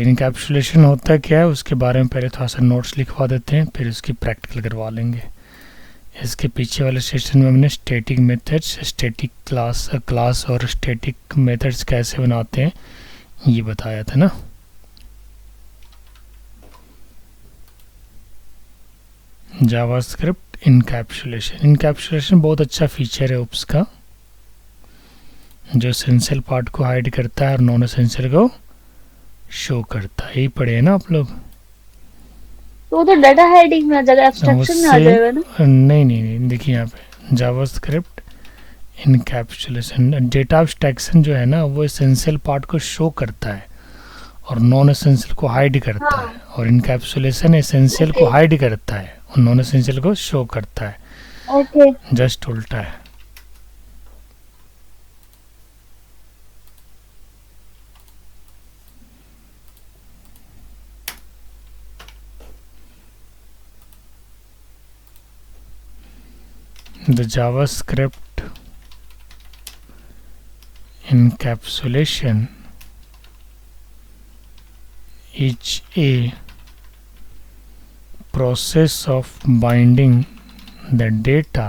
Encapsulation होता क्या है उसके बारे में पहले थोड़ा सा नोट्स लिखवा देते हैं, फिर उसकी प्रैक्टिकल करवा लेंगे। इसके पीछे वाले सेशन में हमने स्टैटिक मेथड्स, स्टैटिक क्लास और स्टैटिक मेथड्स कैसे बनाते हैं ये बताया था ना। जावास्क्रिप्ट इनकैप्सुलेशन बहुत अच्छा फीचर है ओप्स का, जो एसेंशियल पार्ट को हाइड करता है और नॉन एसेंशियल को शो करता है। यही पढ़े हैं ना आप लोग? तो वो तो डाटा हाइडिंग में आ जाएगा, एब्स्ट्रैक्शन में आ उससे जाएगा ना। नहीं, देखिए यहाँ पे जावास्क्रिप्ट इनकैप्सुलेशन, डेटा एब्स्ट्रैक्शन जो है ना वो एसेंशियल पार्ट को शो करता है और नॉन एसेंशियल को हाइड करता है, हाँ। और इनकैप्सुलेशन एसेंशियल को ओके। हाइड करता है और नॉन एसेंशियल को शो करता है। ओके। जस्ट उल्टा है। The JavaScript encapsulation is a process of binding the data,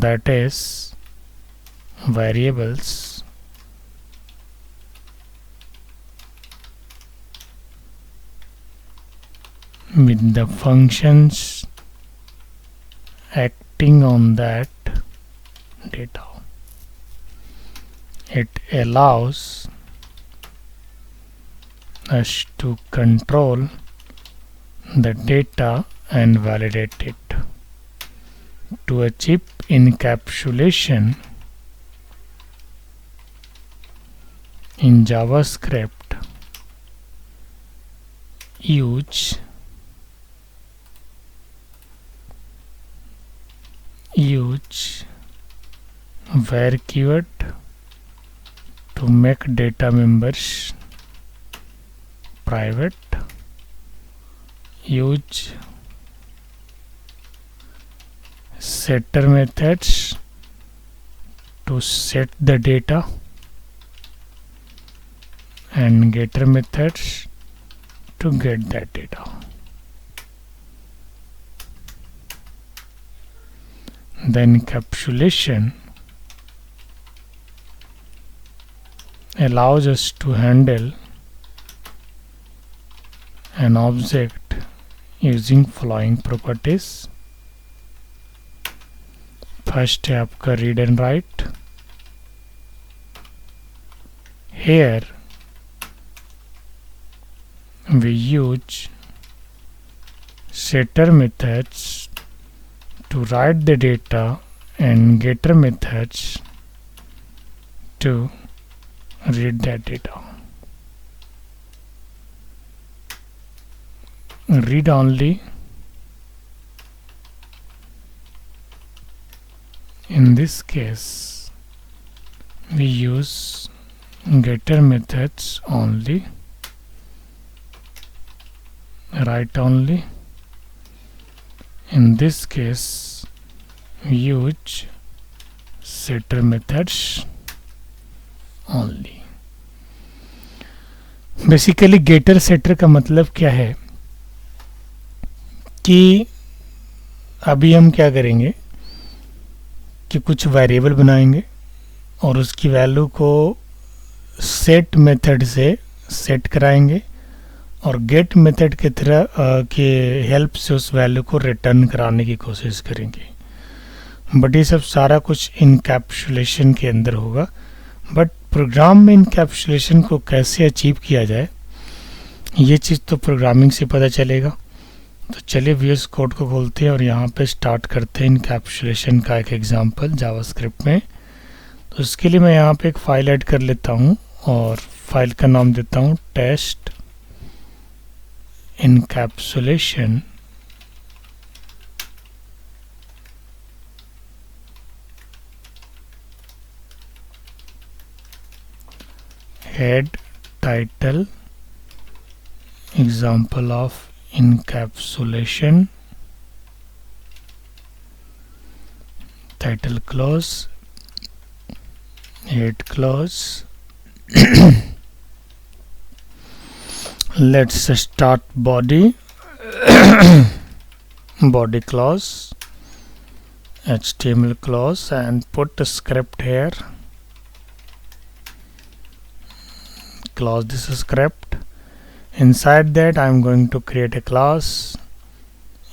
that is variables, with the functions acting on that data. It allows us to control the data and validate it. To achieve encapsulation in JavaScript, use where keyword to make data members private. Use setter methods to set the data, and getter methods to get that data. The encapsulation allows us to handle an object using following properties. First है आपका read and right. Here we use setter methods to write the data and getter methods to read that data. Read only. In this case we use getter methods only. Write only. In this case we use setter methods only. Basically getter setter का मतलब क्या है कि अभी हम क्या करेंगे कि कुछ वेरिएबल बनाएंगे और उसकी वैल्यू को सेट मेथड से सेट कराएंगे और गेट मेथड के तरह के हेल्प से उस वैल्यू को रिटर्न कराने की कोशिश करेंगे। बट ये सब सारा कुछ इनकैप्सुलेशन के अंदर होगा। बट प्रोग्राम में इनकैप्सुलेशन को कैसे अचीव किया जाए ये चीज़ तो प्रोग्रामिंग से पता चलेगा। तो चलिए VS कोड को खोलते हैं और यहाँ पे स्टार्ट करते हैं इनकैप्सुलेशन का एक एग्जांपल जावास्क्रिप्ट में। तो उसके लिए मैं यहाँ पे एक फ़ाइल ऐड कर लेता हूँ और फाइल का नाम देता हूँ test encapsulation. Head title example of encapsulation, title clause, head clause, Let's start body. Body clause, HTML clause, and put a script here. Clause this script. Inside that I'm going to create a class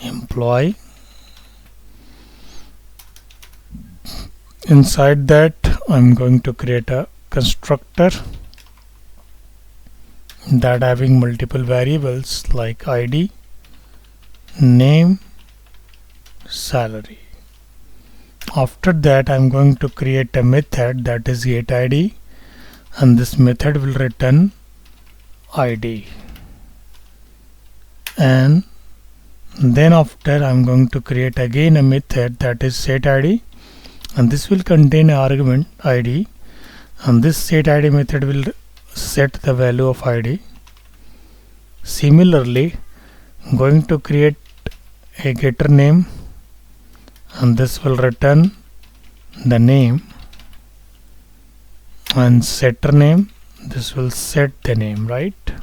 employee. Inside that I'm going to create a constructor that having multiple variables like ID, name, salary. After that I'm going to create a method that is getID, and this method will return ID. And then after I'm going to create again a method that is setID, and this will contain an argument ID, and this setID method will set the value of ID. Similarly, I'm going to create a getter name, and this will return the name, and setter name, this will set the name, right?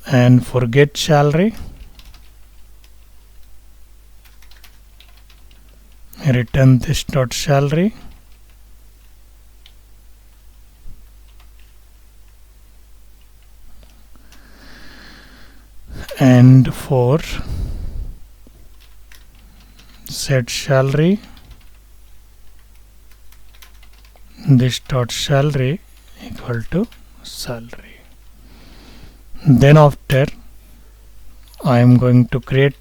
And for get salary, return this dot salary, and for set salary, this dot salary equal to salary. Then after I am going to create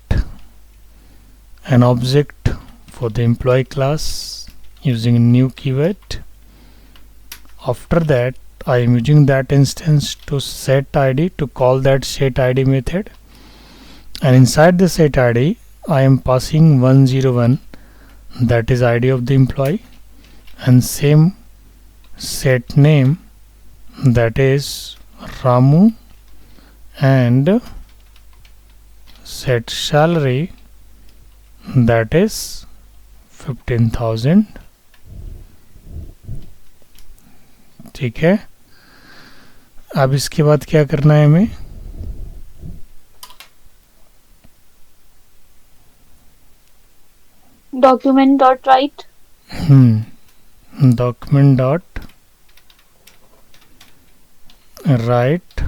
an object for the employee class using a new keyword. After that I am using that instance to set ID to call that set ID method, and inside the set ID I am passing 101, that is ID of the employee, and same set name, that is Ramu, and set salary, that is 15,000. ठीक है, अब इसके बाद क्या करना है हमें? document dot write. Document dot write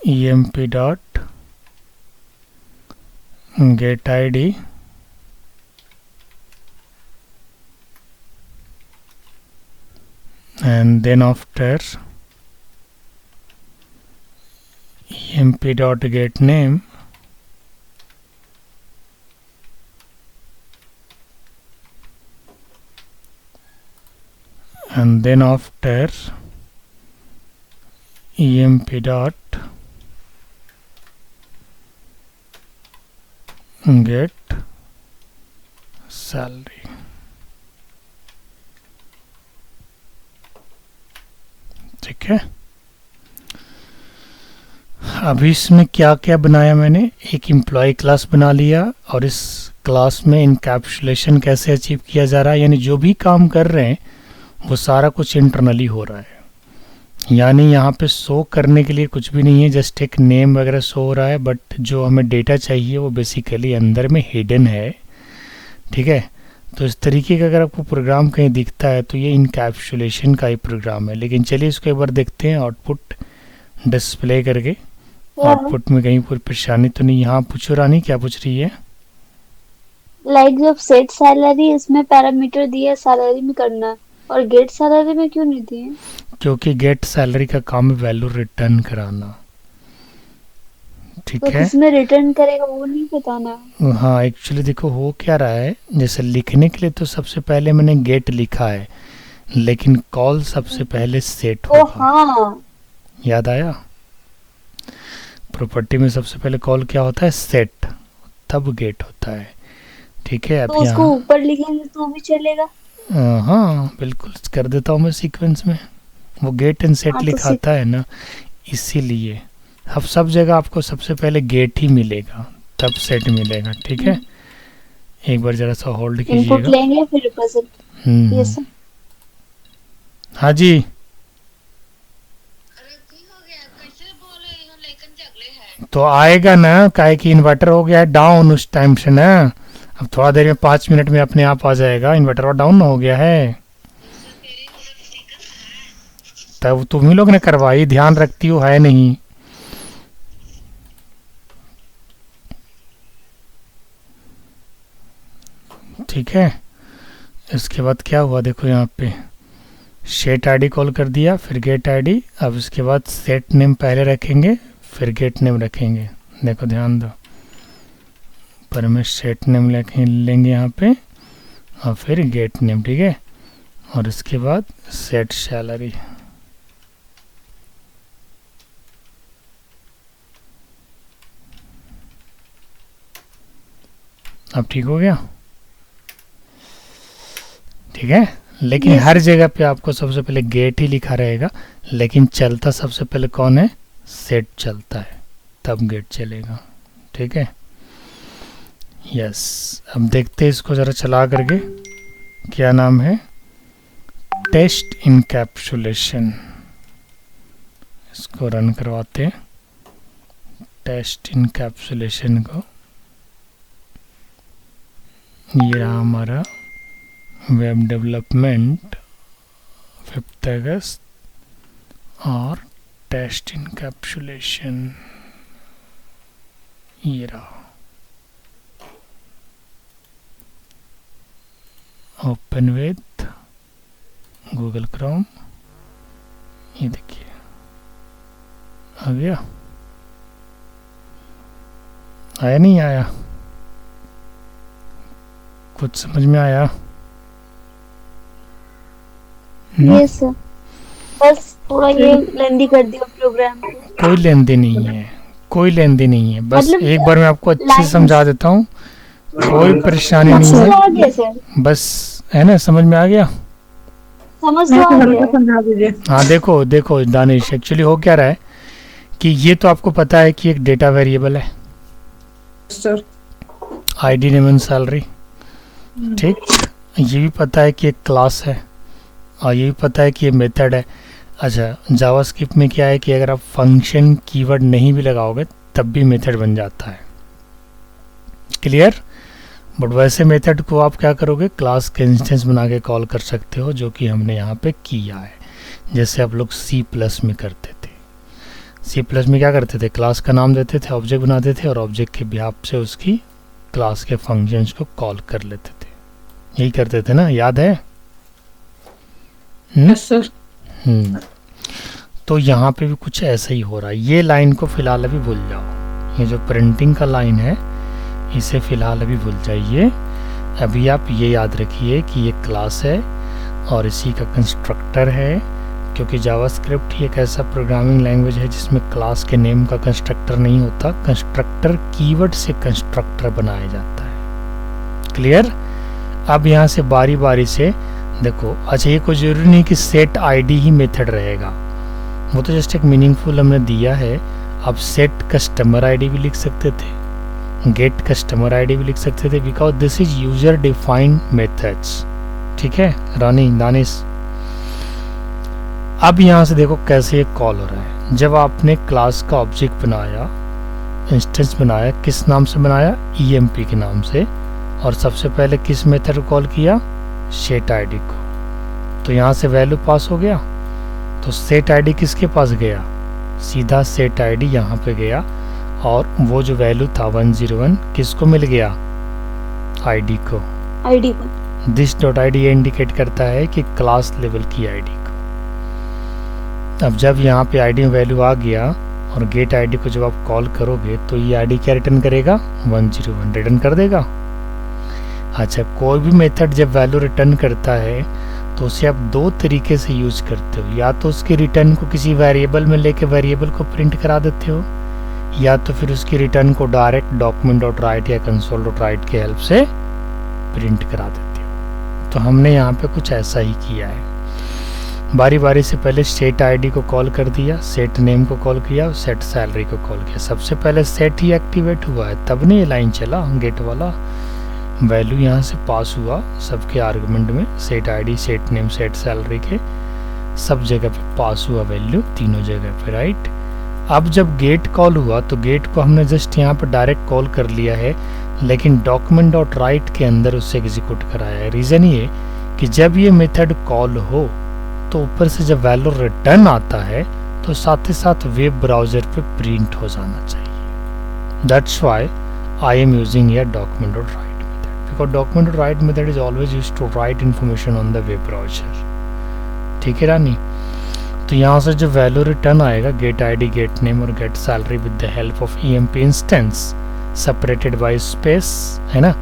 emp dot get ID, and then after emp dot get name, and then after emp dot get salary. ठीक है, अभी इसमें क्या क्या बनाया मैंने? एक एम्प्लॉय क्लास बना लिया, और इस क्लास में इनकैप्सुलेशन कैसे अचीव किया जा रहा है, यानी जो भी काम कर रहे हैं वो सारा कुछ इंटरनली हो रहा है, यानी यहाँ पे शो करने के लिए कुछ भी नहीं है, जस्ट एक नेम वगैरह शो हो रहा है, बट जो हमें डेटा चाहिए वो बेसिकली अंदर में हिडन है। ठीक है, तो इस तरीके का अगर आपको प्रोग्राम कहीं दिखता है तो ये इनकैप्सुलेशन का ही प्रोग्राम है। लेकिन चलिए इसको एक बार देखते हैं आउटपुट डिस्प्ले करके। आउटपुट में कहीं कोई परेशानी तो नहीं? यहाँ पूछो रानी, क्या पूछ रही है? लाइक जब सेट सैलरी इसमें पैरामीटर दिया सैलरी में करना है, और गेट सैलरी में क्यों नहीं दिए? क्योंकि गेट सैलरी का काम है वैल्यू रिटर्न कराना। ठीक तो है, किसमें रिटर्न करेगा वो नहीं बताना। हाँ एक्चुअली देखो हो क्या रहा है, जैसे लिखने के लिए तो सबसे पहले मैंने गेट लिखा है, लेकिन कॉल सबसे पहले सेट ओ होगा। हाँ, याद आया? प्रॉपर्टी में सबसे पहले कॉल क्या होता है? सेट, तब गेट होता है। ठीक है, अब तो उसको यहाँ ऊपर लिखेंगे तो भी चलेगा? हाँ बिल्कुल कर देता हूँ मैं सीक्वेंस में, वो गेट एंड सेट हाँ, तो लिखाता है ना, इसीलिए अब सब जगह आपको सबसे पहले गेट ही मिलेगा तब सेट मिलेगा। ठीक है, एक बार जरा सा होल्ड इनपुट कीजिएगा। लेंगे फिर रिप्रेजेंट। Yes sir. हाँ जी। तो आएगा ना, काहे कि इन्वर्टर हो गया है डाउन उस टाइम से ना। अब थोड़ा देर में 5 मिनट में अपने आप आ जाएगा, इन्वर्टर और डाउन हो गया है। तब तुम ही लोग ने करवाई, ध्यान रखती हो है नहीं। ठीक है। इसके बाद क्या हुआ देखो यहाँ पे, सेट आईडी कॉल कर दिया, फिर गेट आईडी। अब इसके बाद सेट नेम पहले रखेंगे, फिर गेट नेम रखेंगे। देखो ध्यान दो, पर में सेट नेम लेंगे यहाँ पे, और फिर गेट नेम। ठीक है। और इसके बाद सेट सैलरी। अब ठीक हो गया। ठीक है। लेकिन Yes. हर जगह पे आपको सबसे पहले गेट ही लिखा रहेगा, लेकिन चलता सबसे पहले कौन है, सेट चलता है, तब गेट चलेगा। ठीक है। यस। अब देखते हैं इसको ज़रा चला करके, क्या नाम है, टेस्ट इनकैप्सुलेशन। इसको रन करवाते हैं, टेस्ट इनकैप्सुलेशन को। ये रहा हमारा वेब डेवलपमेंट 5 अगस्त और टेस्ट इनकैप्सुलेशन, ये रहा। ओपन विथ गूगल क्रोम, ये देखिए आ गया। आया नहीं आया, कुछ समझ में आया? यस सर, बस थोड़ा ये लेंदी कर दिया प्रोग्राम को। कोई लेन देन नहीं है, कोई लेन देन नहीं है। बस मतलब एक बार मैं आपको अच्छे से लाइन्स- समझा देता हूँ, कोई परेशानी नहीं समझ है। आ गया सर, बस है ना, समझ में आ गया। समझ तो आ गया। समझा दीजिए हाँ देखो देखो दानिश, एक्चुअली हो क्या रहा है कि ये तो आपको पता है कि एक डेटा वेरिएबल है, sir. ID name and salary. ठीक। ये भी पता है कि एक क्लास है, और ये भी पता है कि ये मेथड है। अच्छा, जावास्क्रिप्ट में क्या है कि अगर आप फंक्शन कीवर्ड नहीं भी लगाओगे तब भी मेथड बन जाता है। क्लियर? बट वैसे मेथड को आप क्या करोगे, क्लास के इंस्टेंस बना के कॉल कर सकते हो, जो कि हमने यहाँ पे किया है, जैसे आप लोग सी प्लस में करते थे। सी प्लस में क्या करते थे, क्लास का नाम देते थे, ऑब्जेक्ट बनाते थे, और ऑब्जेक्ट के बिहाफ से उसकी क्लास के फंक्शंस को कॉल कर लेते थे। यही करते थे ना, याद है? Yes sir. तो यहाँ पे भी कुछ ऐसा ही हो रहा है। ये लाइन को फिलहाल अभी भूल जाओ, ये जो प्रिंटिंग का लाइन है इसे फिलहाल अभी भूल जाइए। अभी आप ये याद रखिए कि ये क्लास है और इसी का कंस्ट्रक्टर है, क्योंकि जावास्क्रिप्ट ही एक ऐसा प्रोग्रामिंग लैंग्वेज है जिसमें क्लास के नेम का कंस्ट्रक्टर नहीं होता, कंस्ट्रक्टर कीवर्ड से कंस्ट्रक्टर बनाया जाता है। क्लियर? अब यहाँ से बारी बारी से देखो। अच्छा, ये कोई ज़रूरी नहीं कि सेट आईडी ही मेथड रहेगा, वो तो जस्ट एक मीनिंगफुल हमने दिया है। आप सेट कस्टमर आईडी भी लिख सकते थे, गेट कस्टमर आईडी भी लिख सकते थे, because this is user defined methods. ठीक है रानी, दानिश? अब यहाँ से देखो कैसे ये कॉल हो रहा है। जब आपने क्लास का ऑब्जेक्ट बनाया, इंस्टेंस बनाया, किस नाम से बनाया, ईएमपी के नाम से, और सबसे पहले किस मेथड को कॉल किया, सेट आईडी को। तो यहाँ से वैल्यू पास हो गया, तो सेट आईडी किसके पास गया, सीधा सेट आईडी यहाँ पे गया, और वो जो वैल्यू था 101 किसको मिल गया, आईडी को, आईडी को। दिस डॉट आईडी इंडिकेट करता है कि क्लास लेवल की आईडी को। अब जब यहाँ पे आईडी में वैल्यू आ गया और गेट आईडी को जब आप कॉल करोगे तो ये आईडी क्या रिटर्न करेगा, 101 रिटर्न कर देगा। अच्छा, कोई भी मेथड जब वैल्यू रिटर्न करता है तो उसे आप दो तरीके से यूज करते हो, या तो उसके रिटर्न को किसी वेरिएबल में लेके वेरिएबल को प्रिंट करा देते हो, या तो फिर उसकी रिटर्न को डायरेक्ट डॉक्यूमेंट डॉट राइट या कंसोल डॉट राइट की हेल्प से प्रिंट करा देते हो। तो हमने यहाँ पे कुछ ऐसा ही किया है, बारी बारी से पहले सेट आईडी को कॉल कर दिया, सेट नेम को कॉल किया और सेट सैलरी को कॉल किया। सबसे पहले सेट ही एक्टिवेट हुआ है, तब नहीं ये लाइन चला गेट वाला। वैल्यू यहाँ से पास हुआ सबके आर्गुमेंट में, set ID, set name, set salary के। सब जगह पे पास हुआ वैल्यू, तीनों जगह पे, राइट। अब जब गेट कॉल हुआ तो गेट को हमने जस्ट यहाँ पर डायरेक्ट कॉल कर लिया है, लेकिन डॉक्यूमेंट डॉट राइट के अंदर उससे एग्जीक्यूट कराया है। रीज़न ये कि जब ये मेथड कॉल हो तो ऊपर से जब वैल्यू रिटर्न आता है तो साथ ही साथ वेब ब्राउज़र पे प्रिंट हो जाना चाहिए। That's why I am using ये document dot write method, because document dot write method is always use to write information on the web browser. ठीक है रानी। तो यहाँ से जो वैल्यू रिटर्न आएगा, गेट आईडी, गेट नेम और get salary with the help of EMP instance separated by space, है ना,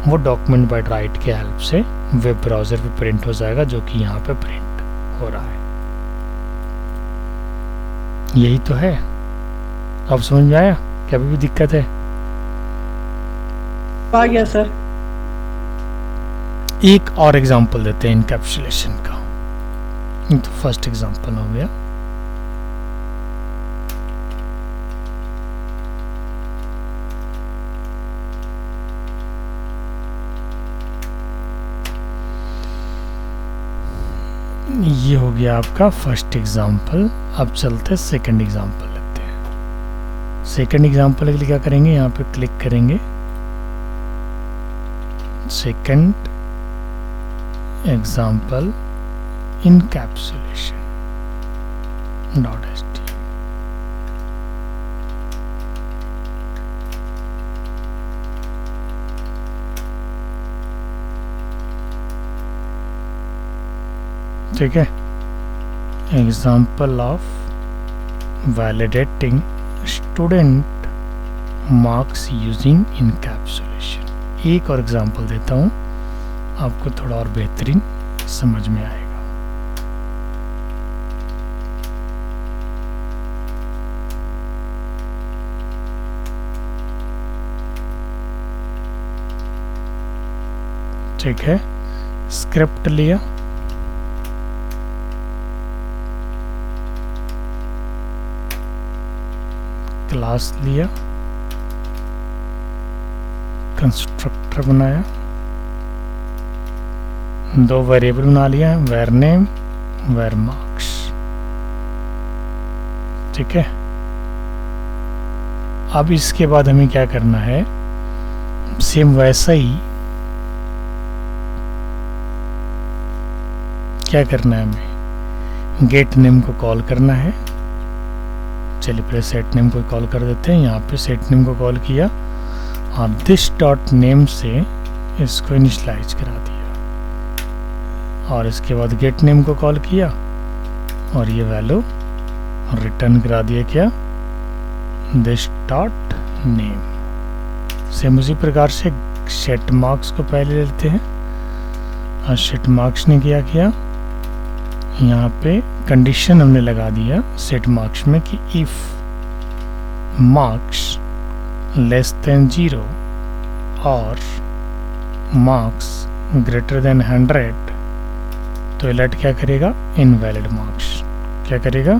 वो डॉक्यूमेंट बाय राइट के हेल्प से वेब ब्राउज़र पे प्रिंट हो जाएगा, जो कि यहाँ पे प्रिंट हो रहा है। यही तो है। अब समझ में आया क्या? अभी भी दिक्कत है? आ गया सर। एक और एग्जांपल देते हैं इनकैप्सुलेशन का। तो फर्स्ट एग्जांपल हो गया। ये हो गया आपका फर्स्ट एग्जांपल। अब चलते सेकंड एग्जांपल लेते हैं। सेकंड एग्जांपल के लिए क्या करेंगे, यहाँ पे क्लिक करेंगे, सेकंड एग्जांपल encapsulation .html। ठीक है, example of validating student marks using encapsulation. एक और एग्जाम्पल देता हूँ, आपको थोड़ा और बेहतरीन समझ में आएगा। ठीक है, स्क्रिप्ट लिया, क्लास लिया, कंस्ट्रक्टर बनाया, दो वेरिएबल बना लिया है, वेर नेम, वेर मार्क्स। ठीक है, अब इसके बाद हमें क्या करना है, सेम वैसा ही क्या करना है, हमें गेट नेम को कॉल करना है। चलिए पहले सेट नेम को कॉल कर देते हैं। यहाँ पे सेट नेम को कॉल किया और दिस डॉट नेम से इसको इनिशियलाइज करा दिया, और इसके बाद गेट नेम को कॉल किया और ये वैल्यू रिटर्न करा दिया, क्या, दिस डॉट नेम। सेम उसी प्रकार से सेट मार्क्स को पहले लेते हैं, और सेट मार्क्स ने क्या किया, यहाँ पे कंडीशन हमने लगा दिया सेट मार्क्स में कि इफ मार्क्स लेस देन 0 और मार्क्स ग्रेटर देन 100 तो अलर्ट क्या करेगा, इनवैलिड मार्क्स। क्या करेगा,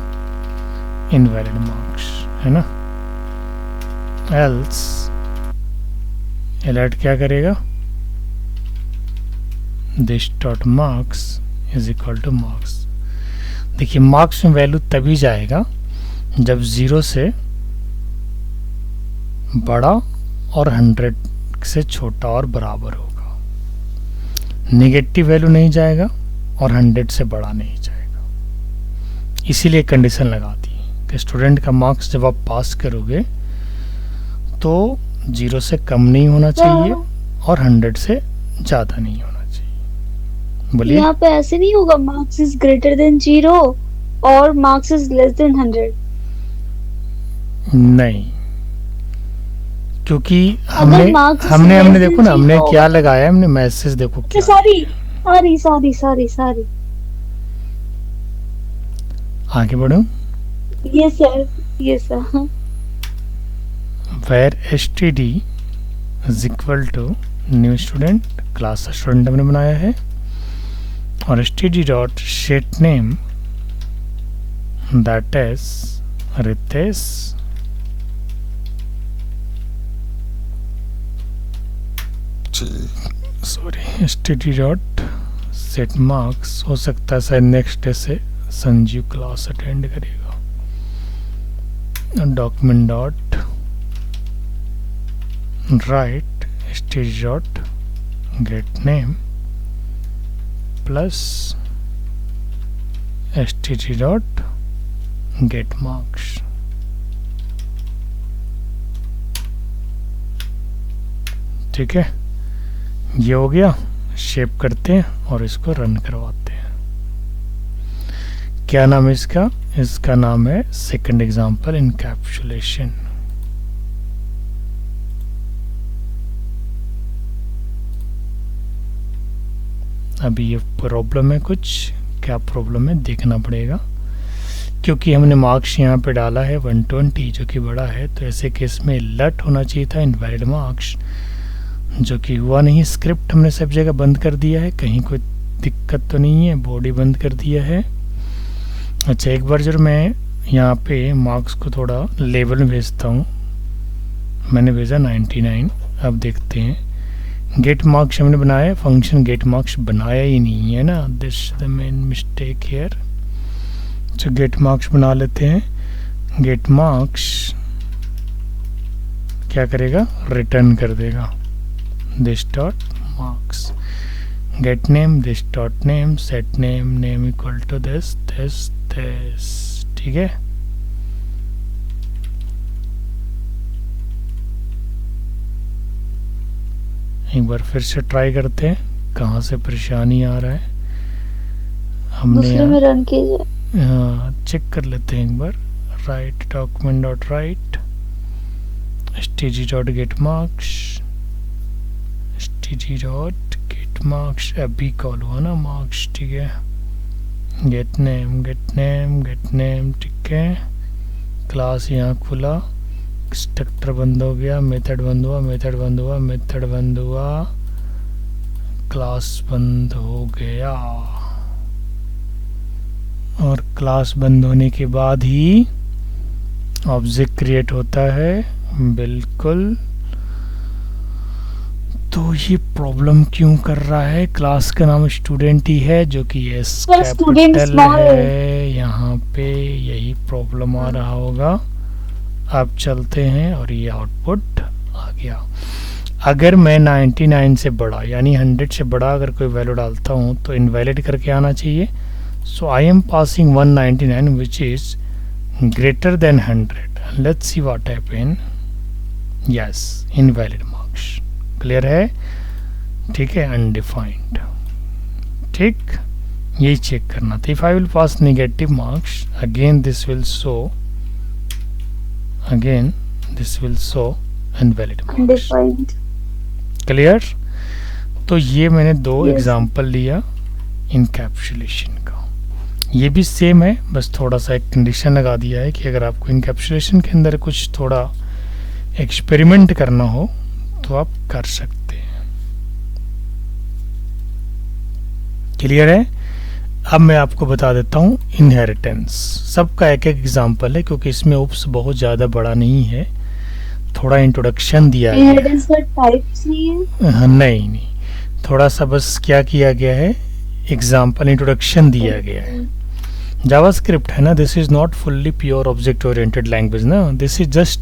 इनवैलिड मार्क्स, है ना। एल्स अलर्ट क्या करेगा, this dot marks is equal two marks. देखिए मार्क्स में वैल्यू तभी जाएगा जब 0 से बड़ा और 100 से छोटा और बराबर होगा। नेगेटिव वैल्यू नहीं जाएगा और 100 से बड़ा नहीं जाएगा। इसीलिए कंडीशन लगा दी कि स्टूडेंट का मार्क्स जब आप पास करोगे तो 0 से कम नहीं होना चाहिए और 100 से ज़्यादा नहीं होना। बोलिए, यहाँ पे ऐसे नहीं होगा मार्क्स इज ग्रेटर देन 0 और मार्क्स इज लेस देन 100? नहीं, क्योंकि हमने देखो ना, हमने क्या लगाया, हमने मैसेज देखो क्या। सॉरी आगे बढ़ो। Yes sir where std is equal to new student, class student हमने बनाया है, और std dot set name that is Ritesh, sorry std dot set marks, हो सकता है शायद नेक्स्ट डे से संजीव क्लास अटेंड करेगा। Document dot write stage dot get name plus std dot get marks. ठीक है, ये हो गया। शेप करते हैं और इसको रन करवाते हैं। क्या नाम है इसका? इसका नाम है सेकंड एग्जांपल इनकैप्सुलेशन। अभी ये प्रॉब्लम है कुछ, क्या प्रॉब्लम है देखना पड़ेगा, क्योंकि हमने मार्क्स यहाँ पे डाला है 120 जो कि बड़ा है, तो ऐसे केस में लट होना चाहिए था इनवैलिड मार्क्स, जो कि हुआ नहीं। स्क्रिप्ट हमने सब जगह बंद कर दिया है, कहीं कोई दिक्कत तो नहीं है, बॉडी बंद कर दिया है। अच्छा, एक बार जब मैं यहाँ पे मार्क्स को थोड़ा लेवल में भेजता हूँ, मैंने भेजा 99। अब देखते हैं गेट मार्क्स हमने बनाया, फंक्शन गेट मार्क्स बनाया ही नहीं है ना, this the main mistake here. तो गेट मार्क्स बना लेते हैं। गेट मार्क्स क्या करेगा? रिटर्न कर देगा this dot marks. Get name this dot name, set name, name equal to this this this. ठीक है, एक बार फिर से ट्राई करते हैं, कहाँ से परेशानी आ रहा है। हमने दूसरे में रन कीजिए। हाँ, चेक कर लेते हैं एक बार। Write document dot write stg dot get marks, stg dot get marks, अभी कॉल हुआ ना मार्क्स। ठीक है, get name get name get name. ठीक है, क्लास यहाँ खुला, स्ट्रक्चर बंद हो गया, मेथड बंद हुआ, मेथड बंद हुआ, मेथड बंद हुआ, क्लास बंद हो गया। और क्लास बंद होने के बाद ही ऑब्जेक्ट क्रिएट होता है। बिल्कुल, तो ये प्रॉब्लम क्यों कर रहा है? क्लास का नाम स्टूडेंट ही है, जो कि एस कैपिटल है। यहाँ पे यही प्रॉब्लम आ रहा होगा। अब चलते हैं और ये आउटपुट आ गया। अगर मैं 99 से बड़ा यानी 100 से बड़ा अगर कोई वैल्यू डालता हूँ तो इनवैलिड करके आना चाहिए। So I am passing 199 which is greater than 100। Let's see what happen. Yes, invalid marks. Clear है? ठीक है, अनडिफाइंड। ठीक, यही चेक करना था। If I will pass negative marks, again this will show invalid marks. Clear? तो ये मैंने दो एग्जांपल लिया इनकैप्सुलेशन का। ये भी सेम है, बस थोड़ा सा एक कंडीशन लगा दिया है कि अगर आपको इनकैप्सुलेशन के अंदर कुछ थोड़ा एक्सपेरिमेंट करना हो तो आप कर सकते हैं। क्लियर है? अब मैं आपको बता देता हूँ इनहेरिटेंस। सबका एक एक एग्जांपल है, क्योंकि इसमें उप्स बहुत ज़्यादा बड़ा नहीं है, थोड़ा इंट्रोडक्शन दिया गया है। इनहेरिटेंस का टाइप्स नहीं है? हाँ, नहीं, थोड़ा सा बस क्या किया गया है, एग्जांपल इंट्रोडक्शन दिया गया है। जावास्क्रिप्ट है ना, this is not fully pure object oriented language ना, this is just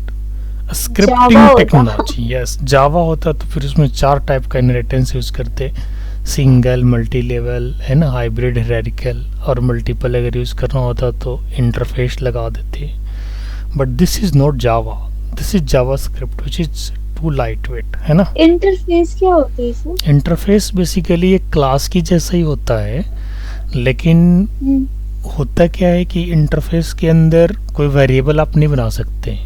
scripting technology. Yes, Java होता तो फिर उसमें 4 टाइप का इनहेरिटेंस यूज करते, सिंगल, मल्टी लेवल, है ना, हाइब्रिड, हायरार्किकल, और मल्टीपल अगर यूज करना होता तो इंटरफेस लगा देते। But this is not Java, this is JavaScript which is too light weight, है ना। इंटरफेस क्या होता है इसमें? इंटरफेस बेसिकली एक क्लास की जैसा ही होता है, लेकिन होता क्या है कि इंटरफेस के अंदर कोई वेरिएबल आप नहीं बना सकते।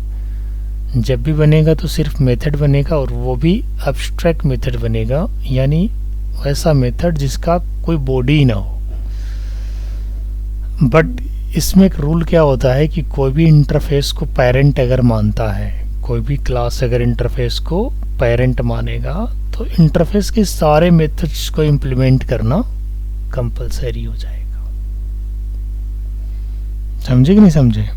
जब भी बनेगा तो सिर्फ मेथड बनेगा, और वो भी एब्स्ट्रैक्ट मेथड बनेगा, यानी वैसा मेथड जिसका कोई बॉडी ही ना हो। बट इसमें एक रूल क्या होता है कि कोई भी इंटरफेस को पेरेंट अगर मानता है, कोई भी क्लास अगर इंटरफेस को पेरेंट मानेगा, तो इंटरफेस के सारे मेथड्स को इम्प्लीमेंट करना कंपलसरी हो जाएगा। समझे कि नहीं समझे?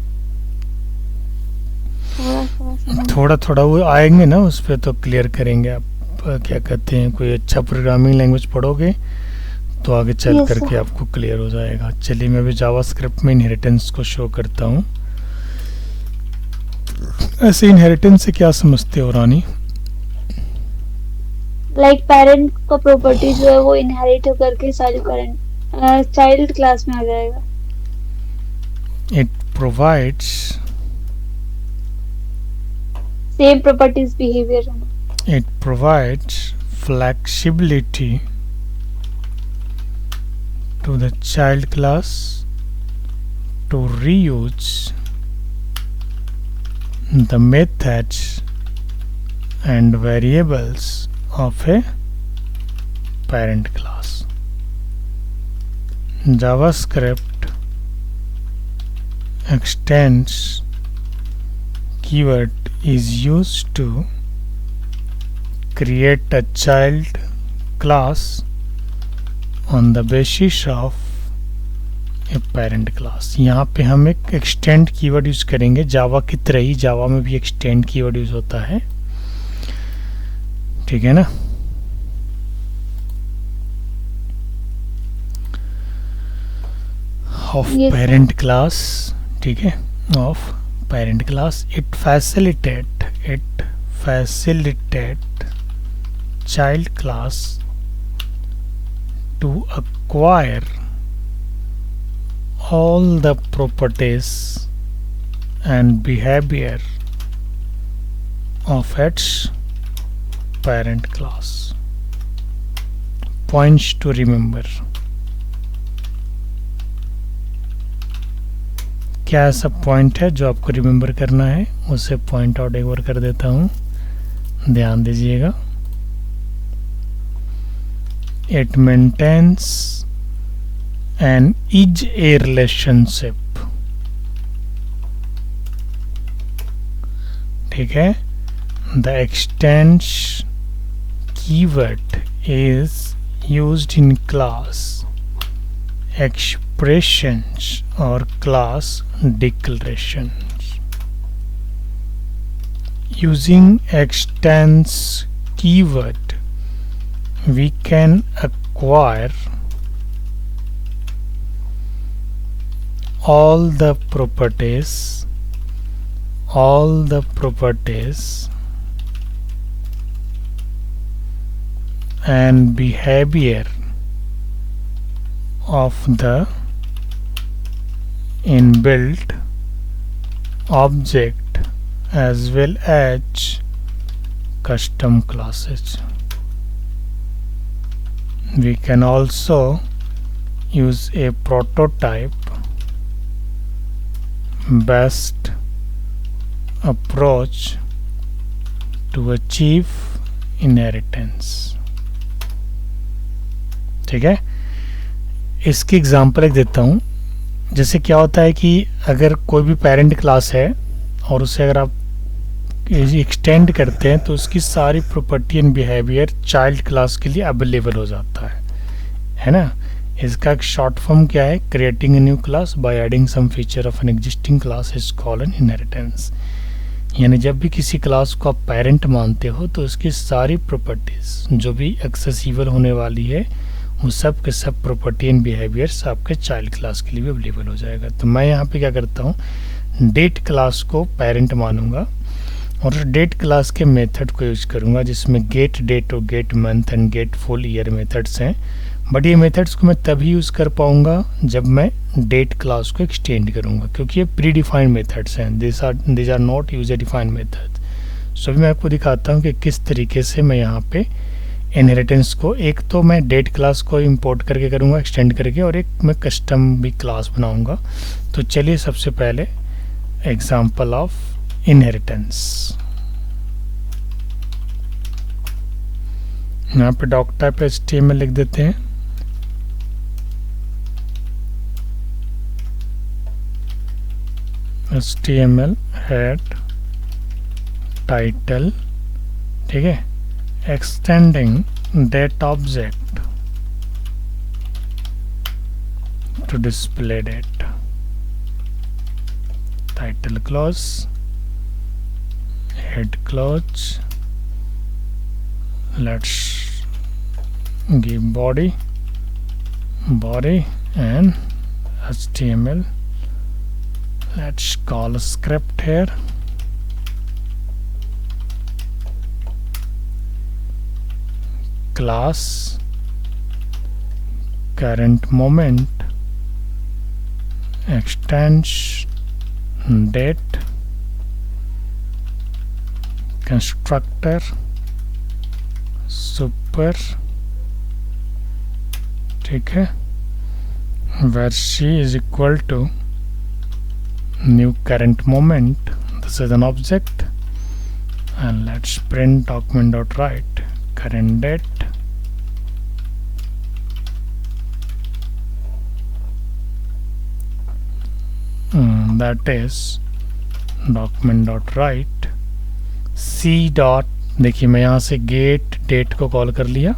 थोड़ा थोड़ा वो आएंगे ना, उस पर तो क्लियर करेंगे। आप क्या कहते हैं, कोई अच्छा प्रोग्रामिंग लैंग्वेज पढ़ोगे तो आगे चल Yes, करके sir. आपको क्लियर हो जाएगा। चलिए मैं भी जावास्क्रिप्ट में इनहेरिटेंस को शो करता हूँ। ऐसे इनहेरिटेंस से क्या समझते हो रानी? लाइक पेरेंट का प्रॉपर्टी जो है वो इनहेरिट होकर के चाइल्ड क्लास में आ जाएगा। It provides same properties behaviour है। it provides flexibility to the child class to reuse the methods and variables of a parent class. JavaScript extends keyword is used to create a child class on the basis of a parent class. यहाँ पे हम एक extend keyword use करेंगे जावा की तरह ही। जावा में भी extend keyword use होता है, ठीक है ना। ऑफ Yes, पेरेंट क्लास, ठीक है, of parent class. It facilitate child class to acquire all the properties and behavior of its parent class. Points to remember. क्या ऐसा पॉइंट है जो आपको रिमेंबर करना है? उसे पॉइंट आउट एक बार कर देता हूँ, ध्यान दीजिएगा। It maintains an is-a relationship, ठीक है। The extends keyword is used in class expressions or class declarations. Using extends keyword, we can acquire all the properties and behavior of the inbuilt object as well as custom classes. We can also use a prototype based approach to achieve inheritance, ठीक है। इसकी example एक देता हूँ। जैसे क्या होता है कि अगर कोई भी पेरेंट क्लास है और उसे अगर आप एक्सटेंड करते हैं तो उसकी सारी property and behaviour child class के लिए अवेलेबल हो जाता है ना। इसका एक शॉर्ट फॉर्म क्या है? Creating a new class by adding some feature of an existing class is called an inheritance. यानी जब भी किसी क्लास को आप पेरेंट मानते हो तो उसकी सारी प्रॉपर्टीज जो भी एक्सेसिबल होने वाली है वो सब के सब प्रॉपर्टी एंड बिहेवियर्स आपके चाइल्ड क्लास के लिए भी अवेलेबल हो जाएगा। तो मैं यहाँ पे क्या करता हूँ, डेट क्लास को पेरेंट मानूंगा और डेट क्लास के मेथड को यूज करूँगा जिसमें गेट डेट और get month and get full year methods हैं। बट ये मेथड्स को मैं तभी यूज़ कर पाऊँगा जब मैं डेट क्लास को एक्सटेंड करूँगा, क्योंकि ये प्री डिफाइंड मेथड्स हैं। This are not user defined method. So अभी मैं आपको दिखाता हूँ कि किस तरीके से मैं यहाँ पे इनहेरिटेंस को, एक तो मैं डेट क्लास को इंपोर्ट करके करूँगा एक्सटेंड करके, और एक मैं कस्टम भी क्लास बनाऊँगा। तो चलिए सबसे पहले एग्जाम्पल ऑफ इनहेरिटेंस। यहाँ पे डॉक टाइप HTML लिख देते हैं। HTML हेड टाइटल, ठीक है। Extending date object to display date. Title clause, head clause. Let's give body body and HTML. Let's call a script here. Class current moment extends date constructor super, ठीक है, where c is equal to new current moment. This is an object, and let's print document.write current date that is document.write c dot, देखिए मैं यहाँ से gate date को call कर लिया.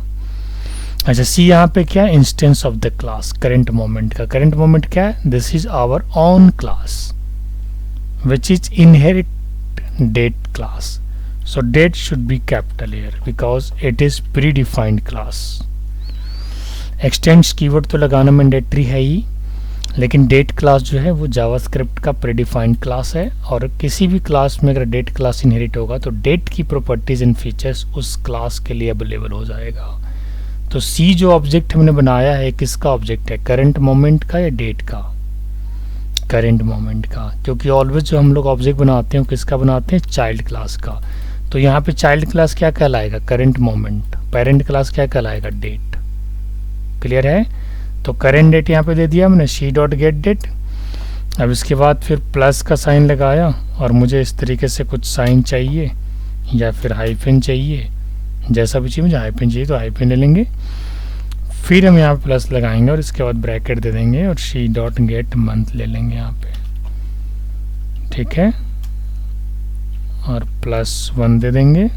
अच्छा, सी यहाँ पे क्या है, instance of the class current moment का. करंट मोमेंट क्या है, this is our own class which is inherit date class. So date should be capital here because it is predefined class. Extends keyword तो लगाना mandatory है ही, लेकिन date class जो है वो जावास्क्रिप्ट का प्रीडिफाइंड क्लास है, और किसी भी क्लास में अगर डेट क्लास इनहेरिट होगा तो डेट की प्रॉपर्टीज एंड फीचर्स उस क्लास के लिए अवेलेबल हो जाएगा. तो सी जो ऑब्जेक्ट हमने बनाया है किसका ऑब्जेक्ट है, करंट मोमेंट का या डेट का, करंट मोमेंट का, क्योंकि ऑलवेज जो हम लोग ऑब्जेक्ट बनाते हैं किसका बनाते हैं, चाइल्ड क्लास का. तो यहाँ पे चाइल्ड क्लास क्या कहलाएगा, करंट मोमेंट. पेरेंट क्लास क्या कहलाएगा, डेट. क्लियर है. तो करेंट डेट यहाँ पे दे दिया हमने, सी डॉट गेट डेट. अब इसके बाद फिर प्लस का साइन लगाया, और मुझे इस तरीके से कुछ साइन चाहिए या फिर हाइफन चाहिए, जैसा भी चाहिए. मुझे हाइफन चाहिए तो हाइफन ले लेंगे. फिर हम यहाँ पे प्लस लगाएंगे और इसके बाद ब्रैकेट दे देंगे और सी डॉट गेट मंथ ले लेंगे यहाँ पे, ठीक है, और +1 दे देंगे.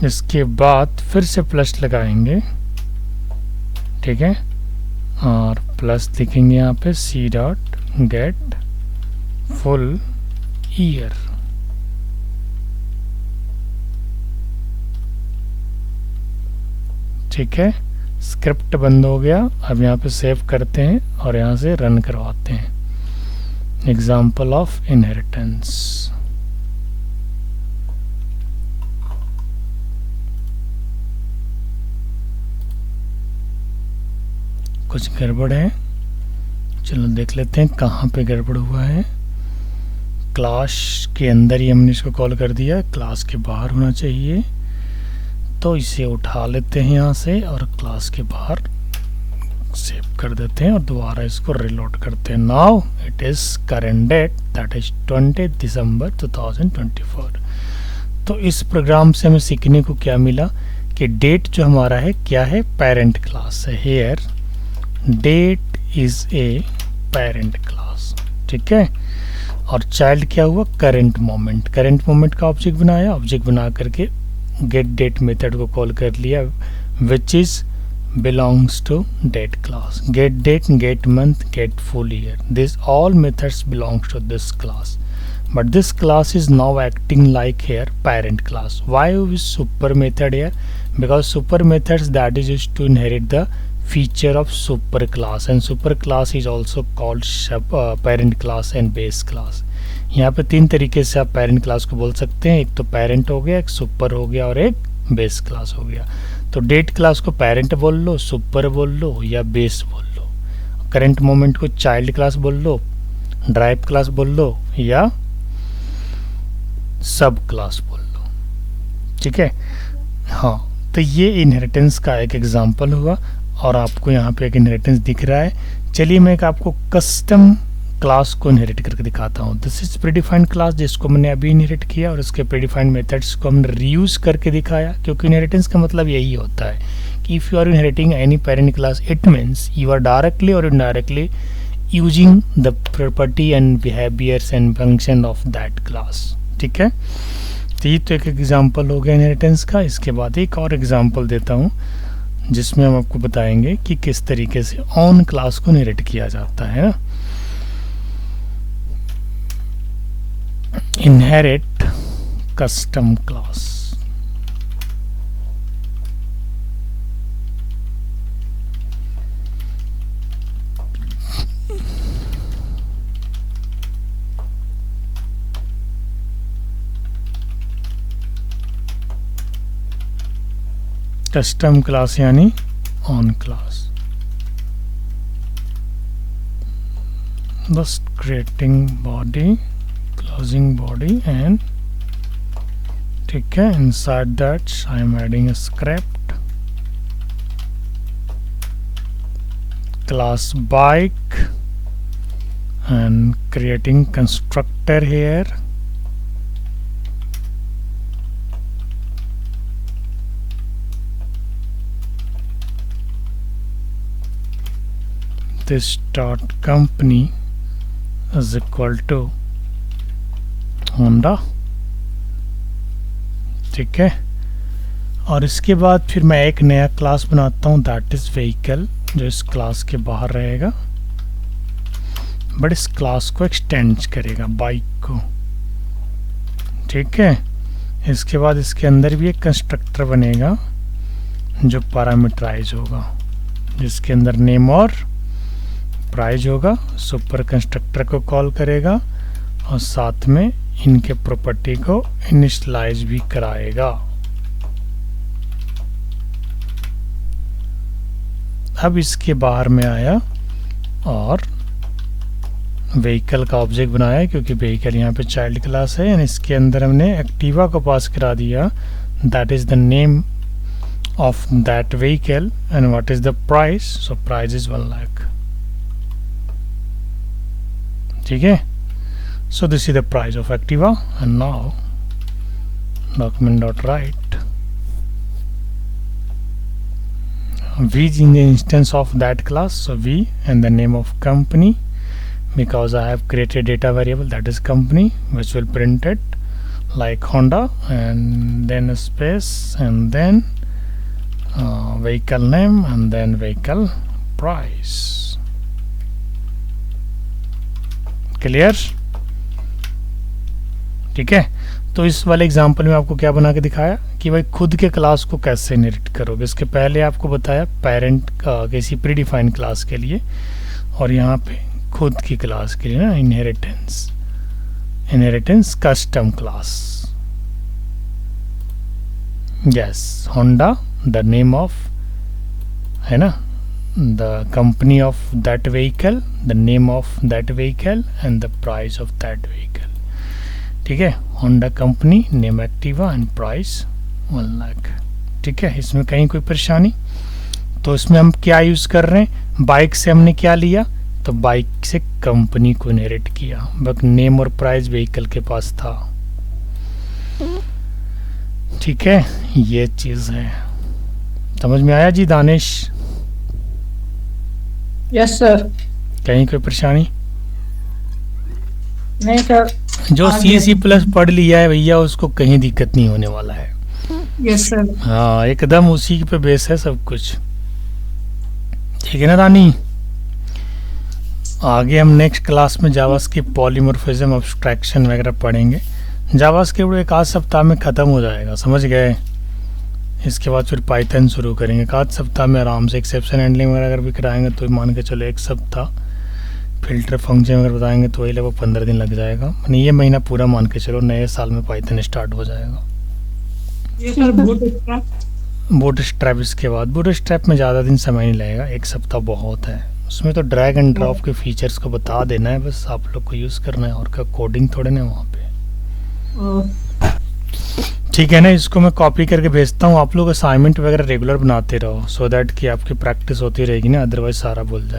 इसके बाद फिर से प्लस लगाएंगे, ठीक है, और प्लस लिखेंगे यहाँ पे c dot get full year. ठीक है, स्क्रिप्ट बंद हो गया. अब यहाँ पे सेव करते हैं और यहाँ से रन करवाते हैं. Example of inheritance. कुछ गड़बड़ है, चलो देख लेते हैं कहाँ पे गड़बड़ हुआ है. क्लास के अंदर ही हमने इसको कॉल कर दिया, क्लास के बाहर होना चाहिए. तो इसे उठा लेते हैं यहाँ से और क्लास के बाहर सेव कर देते हैं और दोबारा इसको रिलोड करते हैं. Now it is current date that is 20 December 2024. तो इस प्रोग्राम से हमें सीखने को क्या मिला कि डेट जो हमारा है क्या है, पेरेंट क्लास है. Here date is a parent class, ठीक है. और चाइल्ड क्या हुआ, करंट मोमेंट. करंट मोमेंट का ऑब्जेक्ट बनाया, ऑब्जेक्ट बना करके गेट डेट मेथड को कॉल कर लिया which is belongs to date class. Get date, get month, get full year. This all methods belongs to this class. But this class is now acting like here parent class. Why is super method here? Because super methods that is used to inherit the feature of super class, and super class is also called parent class and base class. यहाँ पे तीन तरीके से आप parent class को बोल सकते हैं. एक तो पेरेंट हो गया, एक सुपर हो गया और एक बेस क्लास हो गया. तो डेट क्लास को पेरेंट बोल लो, सुपर बोल लो या बेस बोल लो. करंट मोमेंट को चाइल्ड क्लास बोल लो, ड्राइव क्लास बोल लो या सब क्लास बोल लो, ठीक है. हाँ, तो ये इनहेरिटेंस का एक एग्जांपल हुआ और आपको यहाँ पे एक इनहेरिटेंस दिख रहा है. चलिए मैं एक आपको कस्टम क्लास को इनहेरिट करके दिखाता हूँ. दिस इज प्रीडिफाइंड क्लास जिसको मैंने अभी इनहेरिट किया और उसके प्रीडिफाइंड मेथड्स को हमने रीयूज करके दिखाया. क्योंकि इनहेरिटेंस का मतलब यही होता है कि if you are inheriting any parent class it means you are directly और indirectly using the property and behaviours and function of that class, ठीक है. तो ये तो एक एग्जाम्पल हो गया इनहेरिटेंस का. इसके बाद एक और एग्जाम्पल देता हूँ जिसमें हम आपको बताएंगे कि किस तरीके से ऑन क्लास को इनहेरिट किया जाता है ना. Inherit custom class. Custom class यानी ऑन क्लास, बस creating body, closing body and ठीक है. Inside that I am adding a script class bike and creating constructor here. This dot company is equal to Honda. ठीक है. और इसके बाद फिर मैं एक नया क्लास बनाता हूँ, दैट इज व्हीकल, जो इस क्लास के बाहर रहेगा बट इस क्लास को एक्सटेंड करेगा बाइक को. ठीक है. इसके बाद इसके अंदर भी एक कंस्ट्रक्टर बनेगा जो पैरामीटराइज होगा, जिसके अंदर नेम और प्राइस होगा. सुपर कंस्ट्रक्टर को कॉल करेगा और साथ में इनके प्रॉपर्टी को इनिशियलाइज भी कराएगा. अब इसके बाहर में आया और व्हीकल का ऑब्जेक्ट बनाया, क्योंकि व्हीकल यहाँ पे चाइल्ड क्लास है. एंड इसके अंदर हमने एक्टिवा को पास करा दिया, that is the name of that vehicle and what is the price. So price is 1 lakh. ठीक है. So this is the price of Activa. And now document dot write v in the instance of that class, so v and the name of company, because I have created data variable that is company, which will print it like Honda, and then a space, and then vehicle name, and then vehicle price. Clear? ठीक है. तो इस वाले example में आपको क्या बना के दिखाया कि भाई खुद के क्लास को कैसे इनहेरिट करोगे. इसके पहले आपको बताया पेरेंट का किसी प्री डिफाइंड क्लास के लिए, और यहाँ पे खुद की क्लास के लिए ना inheritance custom class. Yes, Honda the name of, है ना, the company of that vehicle, the name of that vehicle and the price of that vehicle. ठीक है. Honda company, name Activa and price 1 lakh. ठीक है. इसमें कहीं कोई परेशानी? तो इसमें हम क्या यूज़ कर रहे हैं, बाइक से हमने क्या लिया, तो बाइक से कंपनी को इनहेरिट किया, बट नेम और प्राइस व्हीकल के पास था. ठीक है. ये चीज़ है. समझ में आया जी दानिश? Yes sir. कहीं कोई परेशानी? नहीं सर. जो C++ पढ़ लिया है भैया उसको कहीं दिक्कत नहीं होने वाला है. Yes sir. हाँ, एकदम उसी पे बेस है सब कुछ. ठीक है ना रानी? आगे हम नेक्स्ट क्लास में जावास्क्रिप्ट पॉलीमॉर्फिज्म एब्स्ट्रैक्शन वगैरह पढ़ेंगे. जावास्क्रिप्ट एक आध सप्ताह में ख़त्म हो जाएगा, समझ गए. इसके बाद फिर पाइथन शुरू करेंगे. एक आध सप्ताह में आराम से एक्सेप्शन हैंडलिंग वगैरह अगर भी कराएंगे तो मान के चलो 1 सप्ताह. फिल्टर फंक्शन अगर बताएंगे तो वही लगभग 15 दिन लग जाएगा. यानी ये महीना पूरा मान के चलो नए साल में पाइथन स्टार्ट हो जाएगा. ये सर बूटस्ट्रैप इसके बाद. बूटस्ट्रैप में ज़्यादा दिन समय नहीं लगेगा, 1 सप्ताह बहुत है. उसमें तो ड्रैग एंड ड्रॉप के फीचर्स को बता देना है, बस आप लोग को यूज़ करना है, और क्या कोडिंग थोड़े ना वहाँ पे. ठीक है ना. इसको मैं कॉपी करके भेजता हूँ. आप लोग असाइनमेंट वगैरह रेगुलर बनाते रहो, सो दैट कि आपकी प्रैक्टिस होती रहेगी ना, अदरवाइज सारा भूल जाए.